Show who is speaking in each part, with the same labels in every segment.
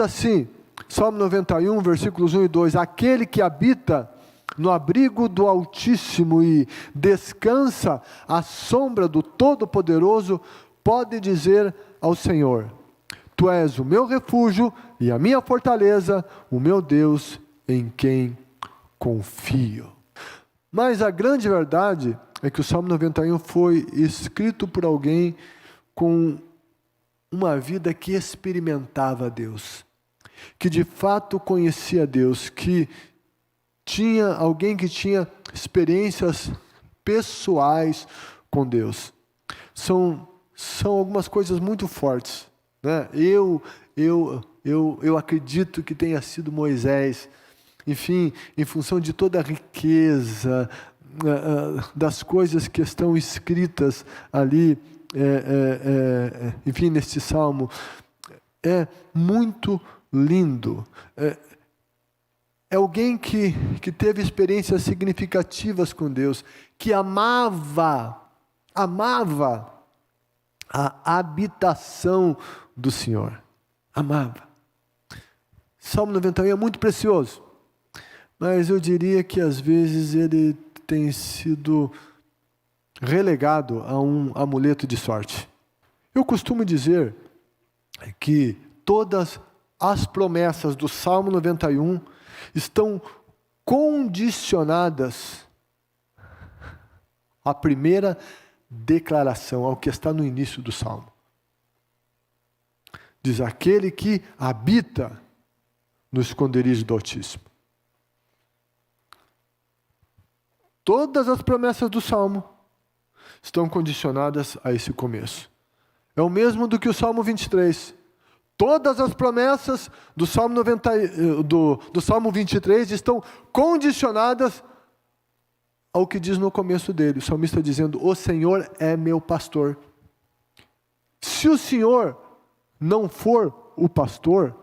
Speaker 1: assim, Salmo 91, versículos 1 e 2: aquele que habita no abrigo do Altíssimo e descansa à sombra do Todo-Poderoso, pode dizer ao Senhor: Tu és o meu refúgio e a minha fortaleza, o meu Deus em quem confio. Mas a grande verdade é que o Salmo 91 foi escrito por alguém com uma vida que experimentava Deus, que de fato conhecia Deus, que tinha alguém que tinha experiências pessoais com Deus. São algumas coisas muito fortes, né? Eu acredito que tenha sido Moisés, enfim, em função de toda a riqueza das coisas que estão escritas ali, enfim, neste salmo, é muito lindo. É alguém que teve experiências significativas com Deus, que amava a habitação do Senhor. Amava. Salmo 91 é muito precioso, mas eu diria que às vezes ele tem sido relegado a um amuleto de sorte. Eu costumo dizer que todas as promessas do Salmo 91 estão condicionadas à primeira declaração, ao que está no início do Salmo. Diz: aquele que habita no esconderijo do Altíssimo. Todas as promessas do Salmo estão condicionadas a esse começo. É o mesmo do que o Salmo 23. Todas as promessas do Salmo, do Salmo 23 estão condicionadas ao que diz no começo dele. O salmista dizendo: o Senhor é meu pastor. Se o Senhor não for o pastor,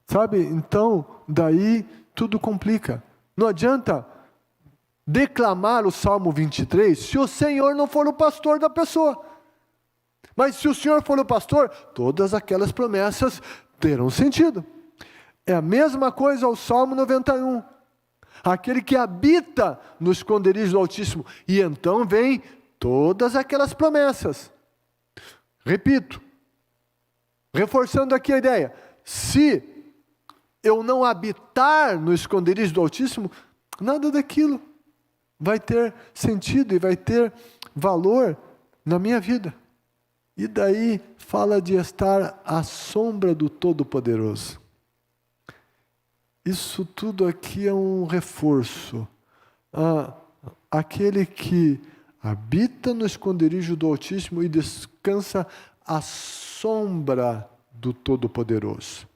Speaker 1: sabe, então daí tudo complica. Não adianta declamar o Salmo 23 se o Senhor não for o pastor da pessoa. Mas se o Senhor for o pastor, todas aquelas promessas terão sentido. É a mesma coisa ao Salmo 91. Aquele que habita no esconderijo do Altíssimo. E então vem todas aquelas promessas. Repito, reforçando aqui a ideia: se eu não habitar no esconderijo do Altíssimo, nada daquilo vai ter sentido e vai ter valor na minha vida. E daí fala de estar à sombra do Todo-Poderoso. Isso tudo aqui é um reforço. Aquele que habita no esconderijo do Altíssimo e descansa à sombra do Todo-Poderoso.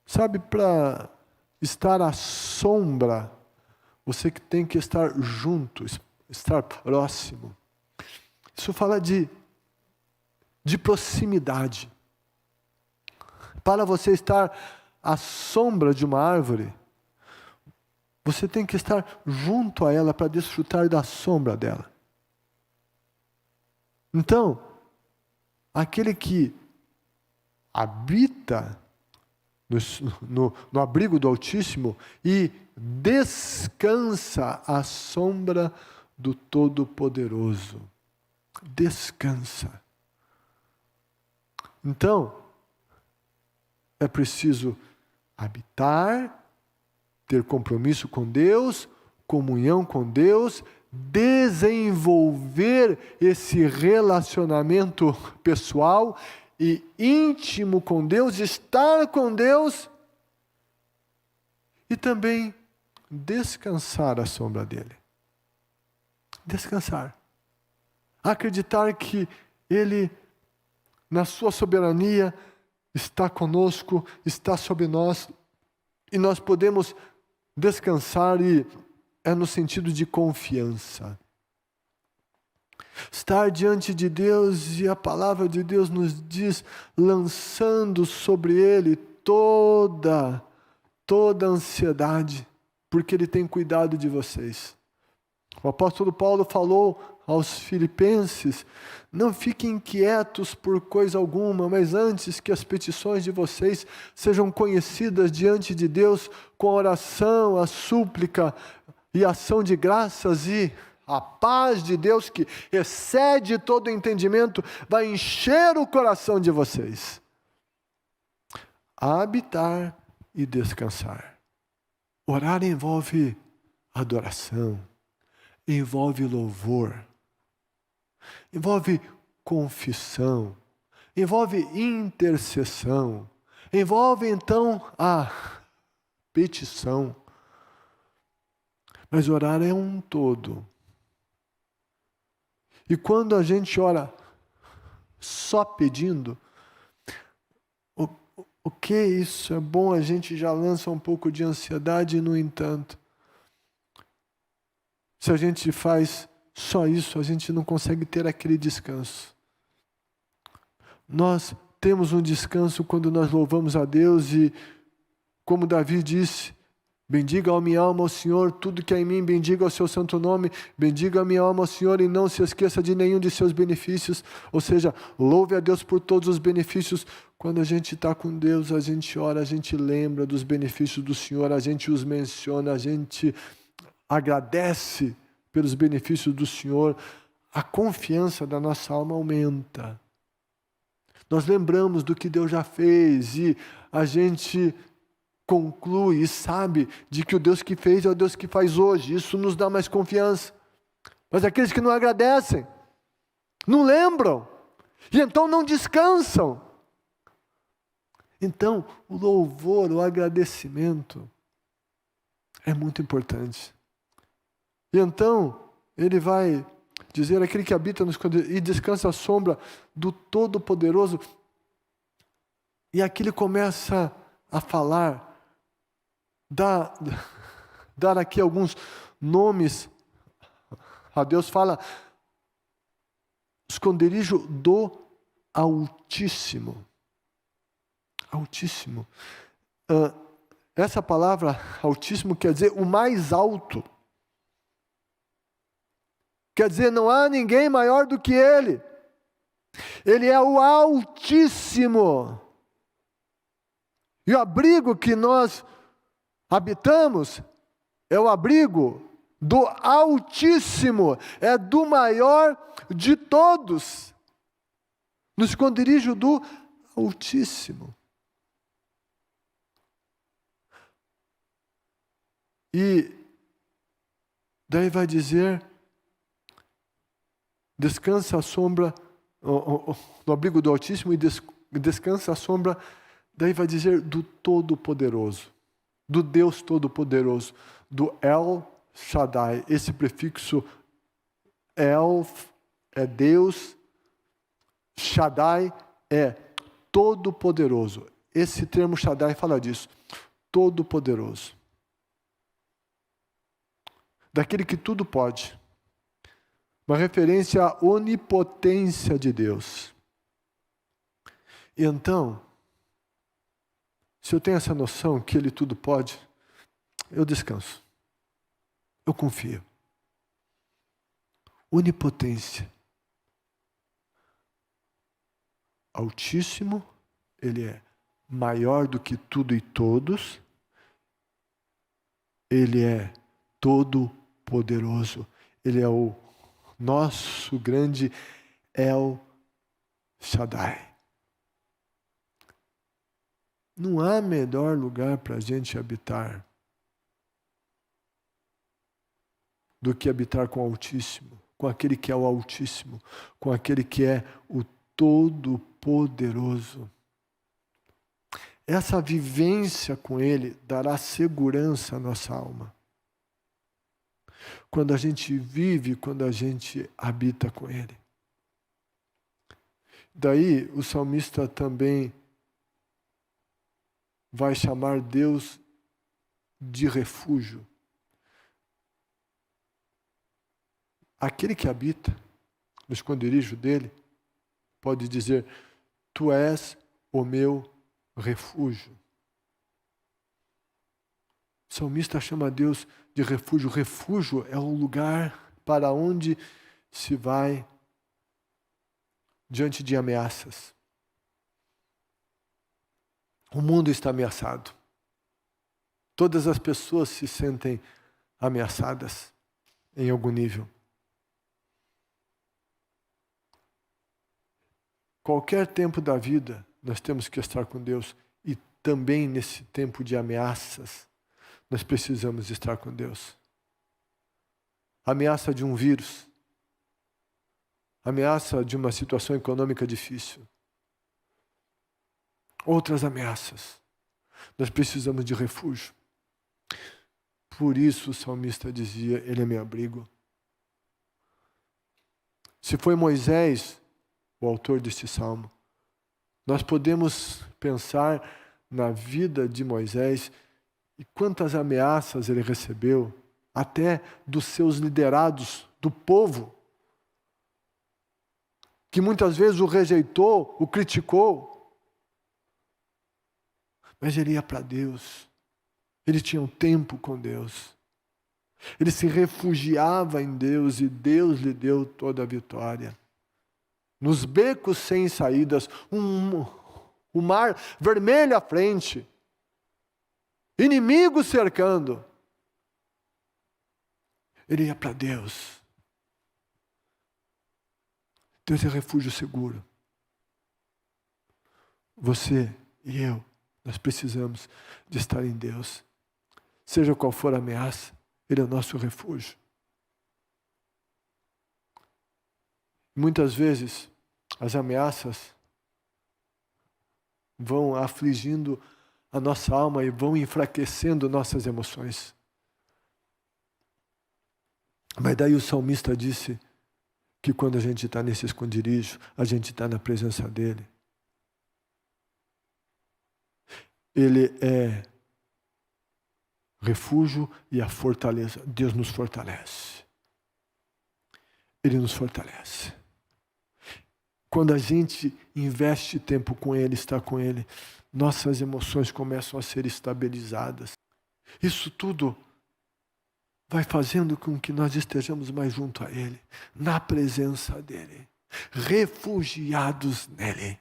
Speaker 1: Sabe, para estar à sombra, você que tem que estar junto, estar próximo. Isso fala de proximidade. Para você estar à sombra de uma árvore, você tem que estar junto a ela para desfrutar da sombra dela. Então, aquele que habita no abrigo do Altíssimo e descansa à sombra do Todo-Poderoso. Descansa. Então, é preciso habitar, ter compromisso com Deus, comunhão com Deus, desenvolver esse relacionamento pessoal e íntimo com Deus, estar com Deus e também descansar à sombra dele. Descansar. Acreditar que Ele, na sua soberania, está conosco, está sobre nós, e nós podemos descansar, e é no sentido de confiança. Estar diante de Deus, e a palavra de Deus nos diz, lançando sobre Ele toda a ansiedade, porque Ele tem cuidado de vocês. O apóstolo Paulo falou aos Filipenses, Não fiquem inquietos por coisa alguma, mas antes que as petições de vocês sejam conhecidas diante de Deus com a oração, a súplica e a ação de graças, e a paz de Deus, que excede todo o entendimento, vai encher o coração de vocês a habitar e descansar. Orar envolve adoração, envolve louvor, envolve confissão, envolve intercessão, envolve então a petição. Mas orar é um todo. E quando a gente ora só pedindo, o que é isso? É bom, a gente já lança um pouco de ansiedade, no entanto, se a gente faz só isso, a gente não consegue ter aquele descanso. Nós temos um descanso quando nós louvamos a Deus e, como Davi disse, bendiga a minha alma ao Senhor, tudo que é em mim, bendiga o seu santo nome, bendiga a minha alma ao Senhor e não se esqueça de nenhum de seus benefícios, ou seja, louve a Deus por todos os benefícios. Quando a gente está com Deus, a gente ora, a gente lembra dos benefícios do Senhor, a gente os menciona, a gente agradece pelos benefícios do Senhor, a confiança da nossa alma aumenta. Nós lembramos do que Deus já fez e a gente conclui e sabe de que o Deus que fez é o Deus que faz hoje. Isso nos dá mais confiança. Mas aqueles que não agradecem, não lembram, e então não descansam. Então, o louvor, o agradecimento é muito importante. E então, ele vai dizer, aquele que habita no esconderijo e descansa à sombra do Todo-Poderoso. E aqui ele começa a falar, dar aqui alguns nomes a Deus. Fala, esconderijo do Altíssimo. Altíssimo. Essa palavra Altíssimo quer dizer o mais alto. Quer dizer, não há ninguém maior do que Ele. Ele é o Altíssimo. E o abrigo que nós habitamos é o abrigo do Altíssimo, é do maior de todos. No esconderijo do Altíssimo. E daí vai dizer, descansa à sombra, no abrigo do Altíssimo, e descansa à sombra, daí vai dizer do Todo-Poderoso, do Deus Todo-Poderoso, do El Shaddai. Esse prefixo El é Deus, Shaddai é Todo-Poderoso. Esse termo Shaddai fala disso, Todo-Poderoso. Daquele que tudo pode. Uma referência à onipotência de Deus. E então, se eu tenho essa noção que Ele tudo pode, eu descanso. Eu confio. Onipotência. Altíssimo, Ele é maior do que tudo e todos. Ele é todo-poderoso. Ele é o nosso grande El Shaddai. Não há melhor lugar para a gente habitar do que habitar com o Altíssimo, com aquele que é o Altíssimo, com aquele que é o Todo-Poderoso. Essa vivência com Ele dará segurança à nossa alma. Quando a gente vive, quando a gente habita com Ele. Daí o salmista também vai chamar Deus de refúgio. Aquele que habita no esconderijo dele pode dizer, tu és o meu refúgio. O salmista chama Deus de refúgio. Refúgio é um lugar para onde se vai diante de ameaças. O mundo está ameaçado. Todas as pessoas se sentem ameaçadas em algum nível. Qualquer tempo da vida, nós temos que estar com Deus. E também nesse tempo de ameaças, nós precisamos estar com Deus. Ameaça de um vírus. Ameaça de uma situação econômica difícil. Outras ameaças. Nós precisamos de refúgio. Por isso o salmista dizia, ele é meu abrigo. Se foi Moisés o autor deste salmo, nós podemos pensar na vida de Moisés e quantas ameaças ele recebeu, até dos seus liderados, do povo, que muitas vezes o rejeitou, o criticou. Mas ele ia para Deus. Ele tinha um tempo com Deus. Ele se refugiava em Deus e Deus lhe deu toda a vitória. Nos becos sem saídas, o mar vermelho à frente, inimigos cercando. Ele ia para Deus. Deus é refúgio seguro. Você e eu, nós precisamos de estar em Deus. Seja qual for a ameaça, Ele é o nosso refúgio. Muitas vezes, as ameaças vão afligindo a nossa alma e vão enfraquecendo nossas emoções. Mas daí o salmista disse que quando a gente está nesse esconderijo, a gente está na presença dEle. Ele é refúgio e a fortaleza. Deus nos fortalece. Ele nos fortalece. Quando a gente investe tempo com Ele, está com Ele, nossas emoções começam a ser estabilizadas. Isso tudo vai fazendo com que nós estejamos mais junto a Ele, na presença dEle, refugiados nele.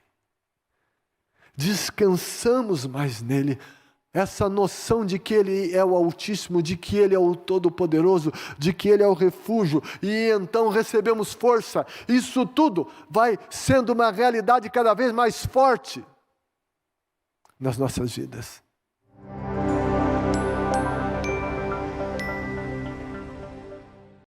Speaker 1: Descansamos mais nele. Essa noção de que Ele é o Altíssimo, de que Ele é o Todo-Poderoso, de que Ele é o refúgio, e então recebemos força. Isso tudo vai sendo uma realidade cada vez mais forte nas nossas vidas.